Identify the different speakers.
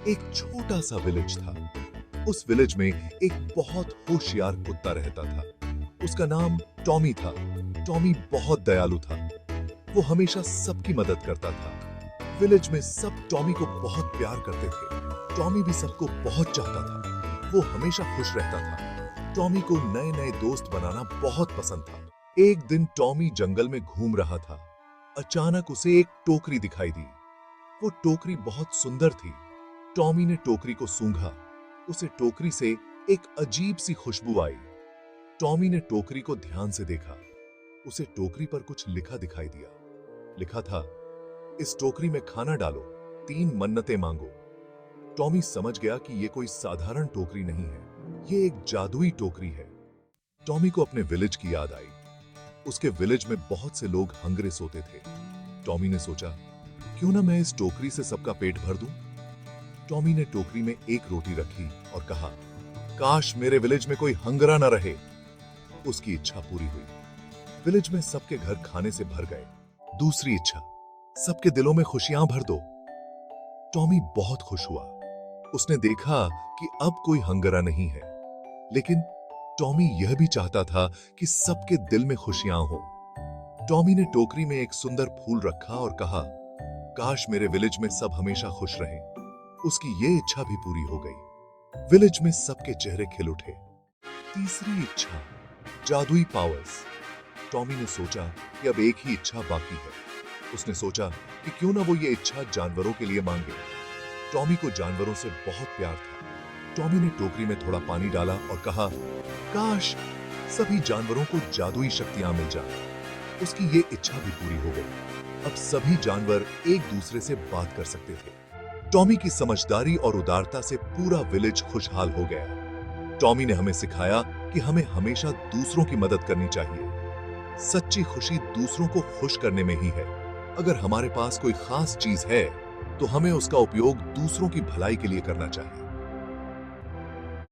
Speaker 1: एक छोटा सा विलेज था। उस विलेज में एक बहुत होशियार कुत्ता रहता था। उसका नाम टॉमी था। टॉमी बहुत दयालु था। वो हमेशा सबकी मदद करता था। विलेज में सब टॉमी को बहुत प्यार करते थे। टॉमी भी सबको बहुत चाहता था। वो हमेशा खुश रहता था। टॉमी को नए नए दोस्त बनाना बहुत पसंद था। एक दिन टॉमी जंगल में घूम रहा था। अचानक उसे एक टोकरी दिखाई दी। वो टोकरी बहुत सुंदर थी। टॉमी ने टोकरी को सूंघा। उसे टोकरी से एक अजीब सी खुशबू आई। टॉमी ने टोकरी को ध्यान से देखा। उसे टोकरी पर कुछ लिखा दिखाई दिया। लिखा था, इस टोकरी में खाना डालो, 3 मन्नतें मांगो। टॉमी समझ गया कि यह कोई साधारण टोकरी नहीं है, यह एक जादुई टोकरी है। टॉमी को अपने विलेज की याद आई। उसके विलेज में बहुत से लोग हंगरे सोते थे। टॉमी ने सोचा, क्यों ना मैं इस टोकरी से सबका पेट भर दूं? टॉमी ने टोकरी में एक रोटी रखी और कहा, काश मेरे विलेज में कोई हंगरा न रहे। उसकी इच्छा पूरी हुई। विलेज में सबके घर खाने से भर गए। दूसरी इच्छा, सबके दिलों में खुशियां भर दो। टॉमी बहुत खुश हुआ। उसने देखा कि अब कोई हंगरा नहीं है। लेकिन टॉमी यह भी चाहता था कि सबके दिल में खुशियां हो। टॉमी ने टोकरी में एक सुंदर फूल रखा और कहा, काश मेरे विलेज में सब हमेशा खुश रहें। उसकी यह इच्छा भी पूरी हो गई। विलेज में सबके चेहरे खिल उठे। तीसरी इच्छा, जादुई पावर्स। टॉमी ने सोचा कि अब एक ही इच्छा बाकी है। उसने सोचा कि क्यों ना वो ये इच्छा जानवरों के लिए मांगे। टॉमी को जानवरों से बहुत प्यार था। टॉमी ने टोकरी में थोड़ा पानी डाला और कहा, काश सभी जानवरों को जादुई शक्तियां मिल जाए। उसकी ये इच्छा भी पूरी हो गई। अब सभी जानवर एक दूसरे से बात कर सकते थे। टॉमी की समझदारी और उदारता से पूरा विलेज खुशहाल हो गया। टॉमी ने हमें सिखाया कि हमें हमेशा दूसरों की मदद करनी चाहिए। सच्ची खुशी दूसरों को खुश करने में ही है। अगर हमारे पास कोई खास चीज है, तो हमें उसका उपयोग दूसरों की भलाई के लिए करना चाहिए।